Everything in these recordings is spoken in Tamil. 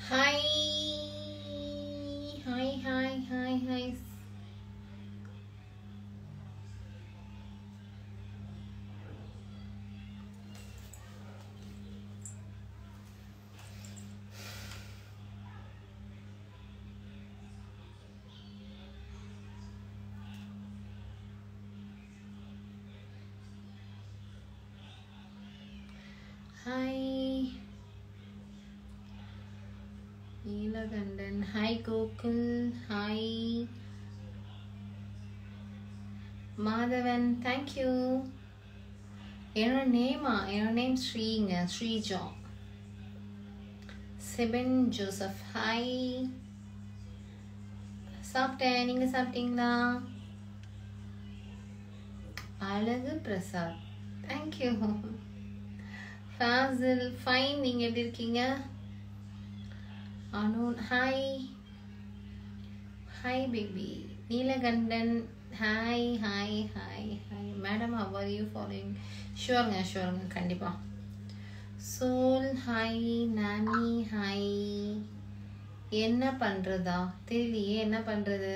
Hi. Hi. Hi. Neelakandan. Hi Gokul. Hi. Madhavan. Thank you. Your name Sriinga. Srijo. Seben Joseph. Hi. சாப்பிட்டேன். நீங்க சாப்பிட்டீங்களா? அழகு Prasad. Thank you. Fazil. Fine. நீங்க எப்படி இருக்கீங்க? Anun. Hi baby. Neelakandan. Hi. Madam, how are you following? Sure. கண்டிப்பா. Soul. Hi. Nani. Hi. என்ன பண்றதா தெரியலையே, என்ன பண்றது?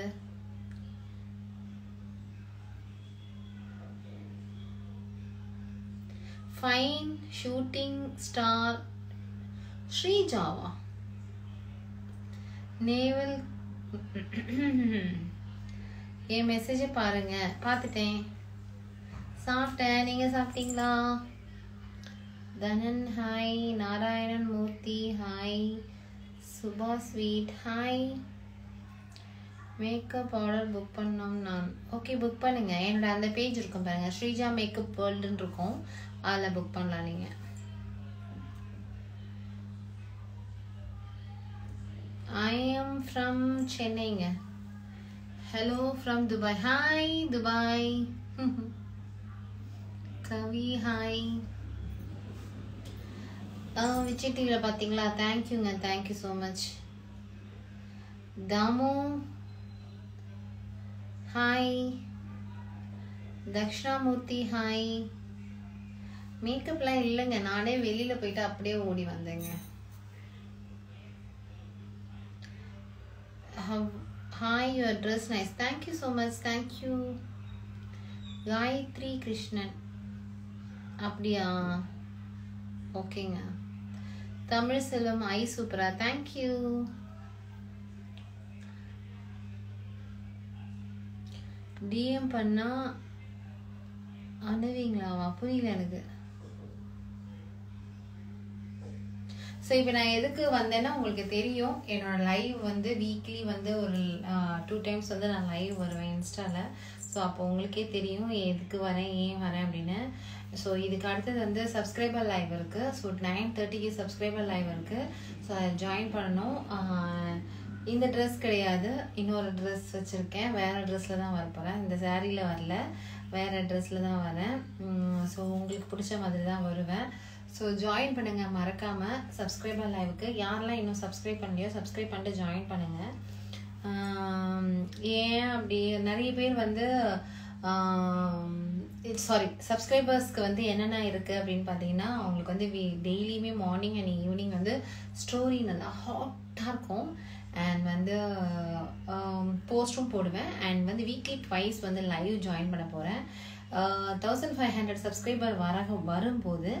Fine. Shooting star Srijawa. நேவல். என் மெசேஜை பாருங்க. பார்த்துட்டேன். சாப்பிட்டேன். நீங்க சாப்பிட்டீங்களா? தனன். Hi. Narayanan Murthy. Hi. Subha sweet. Hi. Makeup order book பண்ணோம் நான். ஓகே, புக் பண்ணுங்க. என்னோட அந்த பேஜ் இருக்கும் பாருங்க, ஸ்ரீஜா மேக்கப் வேர்ல்டுன்னு இருக்கும், அதில் புக் பண்ணலாம் நீங்க. I am from Chennai. Hello from Dubai. Hi Dubai. Kavi. Hi. Vijay டிவில பாத்தீங்களா? தேங்க்யூங்க, thank you so much. Damu. Hi. Dakshinamurthy. Hi. மேக்கப்லாம் இல்லைங்க, நானே வெளியில போயிட்டு அப்படியே ஓடி வந்தேங்க. Hi, your dress nice. Thank you so much. Thank you. Gayatri Krishnan. அப்படியா? ஓகேங்க. தமிழ் செல்வம். ஐ சூப்பரா. Thank you. DM பண்ணா அனுவீங்களாவா? புரியல எனக்கு. ஸோ இப்போ நான் எதுக்கு வந்தேன்னா, உங்களுக்கு தெரியும் என்னோட லைவ் வந்து வீக்லி வந்து ஒரு 2 times வந்து நான் லைவ் வருவேன் இன்ஸ்டாவில். ஸோ அப்போ உங்களுக்கே தெரியும் எதுக்கு வரேன், ஏன் வரேன் அப்படின்னு. ஸோ இதுக்கு அடுத்தது வந்து சப்ஸ்கிரைபர் லைவ் இருக்குது. ஸோ 9:30க்கு சப்ஸ்கிரைபர் லைவ் இருக்குது. ஸோ அதை ஜாயின் பண்ணணும். இந்த ட்ரெஸ் கிடையாது, இன்னொரு ட்ரெஸ் வச்சுருக்கேன். வேறு ட்ரெஸ்ஸில் தான் வர போகிறேன். இந்த சாரியில் வரல, வேறு ட்ரெஸ்ஸில் தான் வரேன். ஸோ உங்களுக்கு பிடிச்ச மாதிரி தான் வருவேன். ஸோ ஜாயின் பண்ணுங்கள் மறக்காமல் சப்ஸ்கிரைபர் லைவுக்கு. யாரெல்லாம் இன்னும் சப்ஸ்கிரைப் பண்ணலையோ சப்ஸ்கிரைப் பண்ணிட்டு ஜாயின் பண்ணுங்கள். ஏன் அப்படி நிறைய பேர் வந்து சப்ஸ்கிரைபர்ஸ்க்கு வந்து என்னென்ன இருக்குது அப்படின்னு பார்த்தீங்கன்னா, அவங்களுக்கு வந்து டெய்லியுமே மார்னிங் அண்ட் ஈவினிங் வந்து ஸ்டோரி நல்லா ஹாட்டாக இருக்கும். அண்ட் வந்து போஸ்ட்டும் போடுவேன். அண்ட் வந்து வீக்லி ட்வைஸ் வந்து லைவ் ஜாயின் பண்ண போகிறேன். 1500 சப்ஸ்கிரைபர் வரும்போது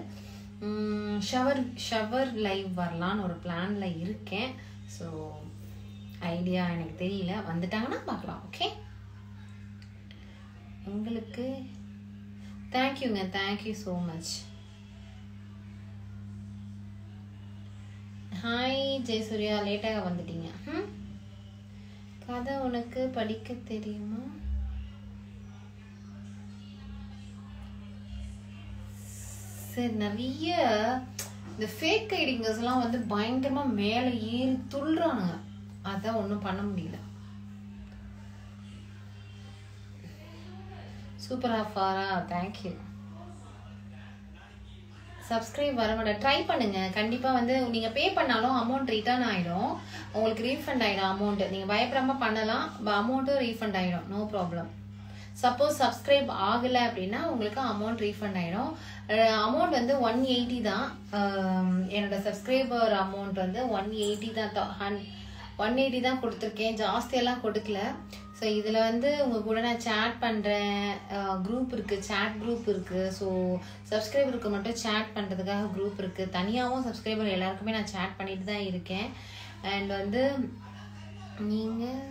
ஷவர் லைவ் வரலான்னு ஒரு பிளான்ல இருக்கேன். ஸோ ஐடியா எனக்கு தெரியல, வந்துட்டாங்கன்னா பார்க்கலாம். ஓகே, உங்களுக்கு தேங்க்யூங்க, thank you so much. Hi Jayasurya, லேட்டாக வந்துட்டீங்க. கதை உனக்கு படிக்க தெரியுமா? சரி, நிறைய இந்த ஃபேக் ஐடிங்கர்ஸ்லாம் வந்து பயங்கரமாக மேலே ஏறி துள்ளுறானுங்க. அதான் ஒன்றும் பண்ண முடியல. சூப்பரா ஃபாரா, தேங்க்யூ. சப்ஸ்கிரைப் வரமாட ட்ரை பண்ணுங்க. கண்டிப்பாக வந்து நீங்கள் பே பண்ணாலும் அமௌண்ட் ரிட்டர்ன் ஆகிடும், உங்களுக்கு ரீஃபண்ட் ஆகிடும் அமௌண்ட்டு. நீங்கள் பயப்படாமல் பண்ணலாம், அமௌண்ட்டும் ரீஃபண்ட் ஆகிடும், நோ ப்ராப்ளம். சப்போஸ் சப்ஸ்கிரைப் ஆகலை அப்படின்னா உங்களுக்கு அமௌண்ட் ரீஃபண்ட் ஆகிடும். அமௌண்ட் வந்து 180 தான். என்னோட சப்ஸ்கிரைபர் அமௌண்ட் வந்து 180 தான். 180 தான் கொடுத்துருக்கேன், ஜாஸ்தியெல்லாம் கொடுக்கல. ஸோ இதில் வந்து உங்கள் கூட நான் சேட் பண்ணுறேன். குரூப் இருக்குது, சேட் குரூப் இருக்குது. ஸோ சப்ஸ்கிரைபருக்கு மட்டும் சேட் பண்ணுறதுக்காக குரூப் இருக்குது. தனியாகவும் சப்ஸ்கிரைபர் எல்லாருக்குமே நான் சேட் பண்ணிட்டு தான் இருக்கேன். அண்ட் வந்து நீங்கள்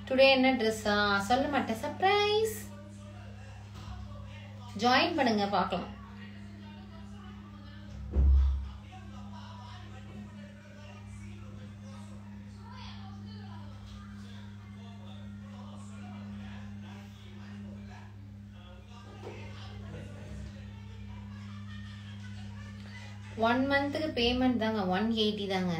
டுடே என்ன ட்ரெஸ்ஸா சொல்ல மாட்டேன், சர்ப்ரைஸ். ஜாயின் பண்ணுங்க பார்க்கலாம். ஒன் மந்த்துக்கு பேமெண்ட் தாங்க 180 தாங்க.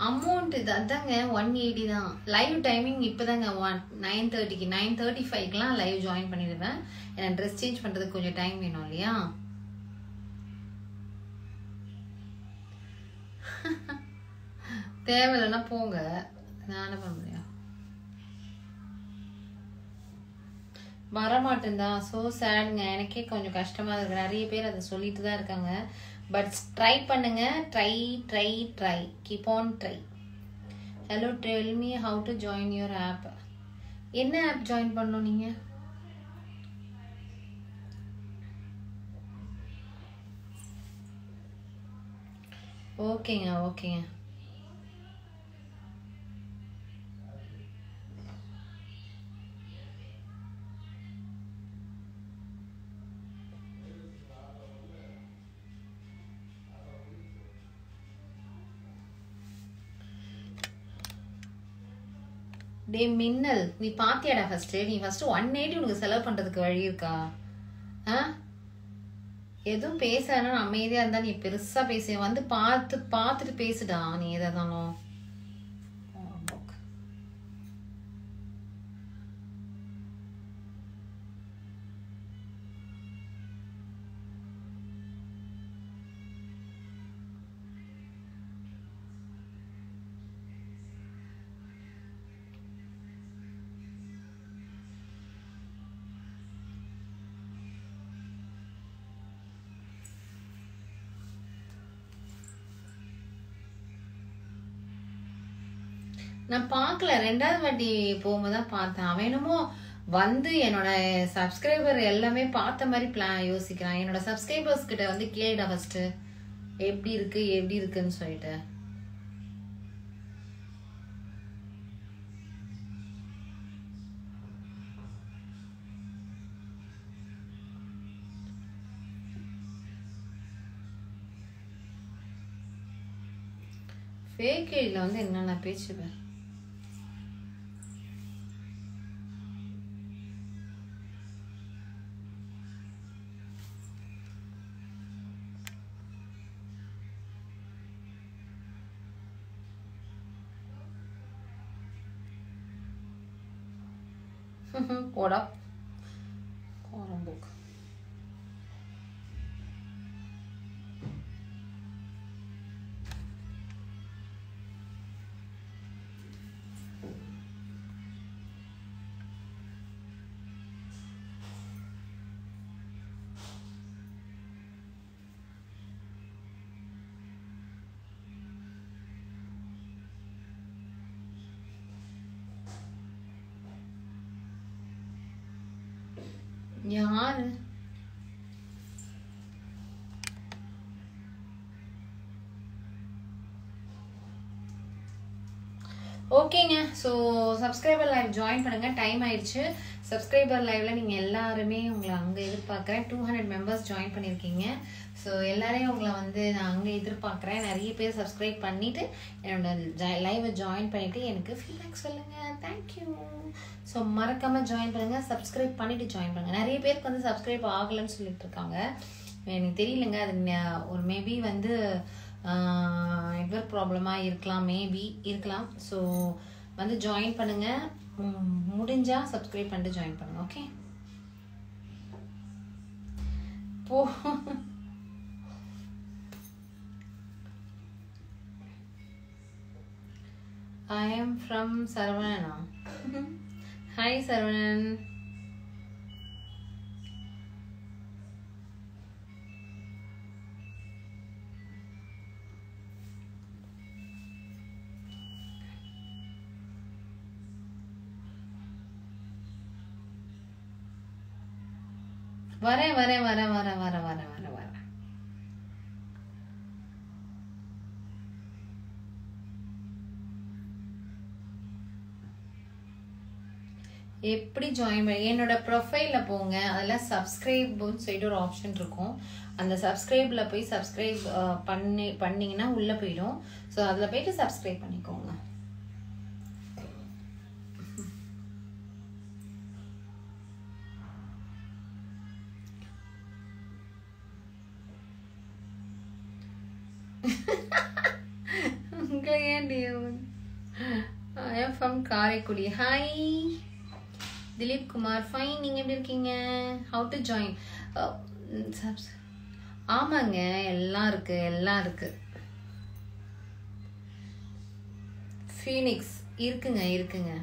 அமௌண்ட் இது அதாங்க 180 தான். லைவ் டைமிங் இப்போதாங்க 9:30க்கு 9:35க்குலாம் லைவ் ஜாயின் பண்ணிடுவேன். ஏன்னா ட்ரெஸ் சேஞ்ச் பண்ணுறதுக்கு கொஞ்சம் டைம் வேணும் இல்லையா? தேவையில்லைன்னா போங்க, நான் என்ன பண்ண முடியும். வரமாட்டேன்தான். ஸோ சேடுங்க, எனக்கே கொஞ்சம் கஷ்டமாக இருக்கு. நிறைய பேர் அதை சொல்லிட்டு தான் இருக்காங்க. பட் ட்ரை பண்ணுங்க. Try keep on try. Hello, tell me how to join your app. என்ன ஆப் ஜாயின் பண்ணணும் நீங்க? ஓகேங்க. டே மின்னல், நீ பாத்தியாடா ஃபர்ஸ்ட்? நீ ஃபர்ஸ்ட் 180 உனக்கு செலவு பண்றதுக்கு வழி இருக்கா? எதுவும் பேசானா அமைதியா இருந்தா நீ பெருசா பேச வந்து பார்த்துட்டு பேசுடா. நீ எதாலும் நான் பார்க்கல. 2வது வாட்டி போகும்போது தான் பார்த்தேன். அவன் என்னமோ வந்து என்னோட சப்ஸ்கிரைபர் எல்லாமே பார்த்த மாதிரி யோசிக்கிறான். என்னோட சப்ஸ்கிரைபர்ஸ் கிட்ட வந்து கேளுடா ஃபர்ஸ்ட் எப்படி இருக்குன்னு சொல்லிட்டு. ஃபேக் ஐடியில் வந்து என்னென்ன பேசுவேன். போடா கோரம்போக்கு. யாரு? ஓகேங்க. ஸோ சப்ஸ்கிரைபர் லைவ் ஜாயின் பண்ணுங்க. டைம் ஆயிடுச்சு. சப்ஸ்கிரைபர் லைவ்ல நீங்கள் எல்லாருமே உங்களை அங்கே எதிர்பார்க்குறேன். 200 மெம்பர்ஸ் ஜாயின் பண்ணியிருக்கீங்க. ஸோ எல்லாரையும் உங்களை வந்து நான் அங்கே எதிர்பார்க்குறேன். நிறைய பேர் சப்ஸ்கிரைப் பண்ணிவிட்டு என்னோட லைவை ஜாயின் பண்ணிவிட்டு எனக்கு ஃபீட்பேக் சொல்லுங்கள். தேங்க்யூ. ஸோ மறக்காமல் ஜாயின் பண்ணுங்கள். சப்ஸ்கிரைப் பண்ணிவிட்டு ஜாயின் பண்ணுங்கள். நிறைய பேருக்கு வந்து சப்ஸ்கிரைப் ஆகலைன்னு சொல்லிட்டு இருக்காங்க. எனக்கு தெரியலங்க, அது ஒரு மேபி வந்து நெட்வொர்க் ப்ராப்ளமாக இருக்கலாம், மேபி இருக்கலாம். ஸோ வந்து ஜாயின் பண்ணுங்கள். முடிஞ்சால் சப்ஸ்கிரைப் பண்ணிட்டு ஜாயின் பண்ணுங்கள். ஓகே போ. I am from Sarvanana. Hi Sarvanan. வரேன். எப்படி ஜாயின் பண்ண என்னோட ப்ரொஃபைலில் போங்க. அதில் சப்ஸ்கிரைப்னு சொல்லிட்டு ஒரு ஆப்ஷன் இருக்கும். அந்த சப்ஸ்கிரைபில் போய் சப்ஸ்கிரைப் பண்ணிங்கன்னா உள்ளே போயிடும். ஸோ அதில் போயிட்டு சப்ஸ்கிரைப் பண்ணிக்கோங்க. உங்களை ஏன் I am from Karaikudi. Hi Dileep Kumar. Fine, நீங்கள் எப்படி இருக்கீங்க? How to join? ஆமாங்க, எல்லாம் இருக்கு. ஃபீனிக்ஸ் இருக்குங்க.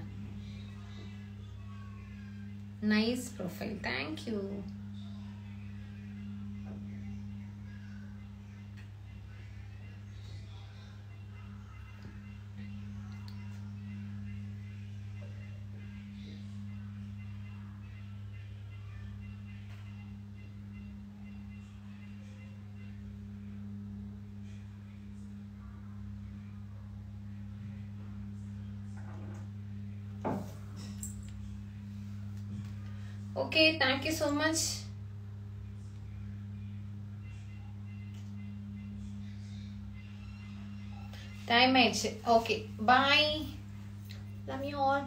Nice profile, thank you. Okay, thank you so much. Time ஆயிடுச்சு. Okay, bye. Love you all.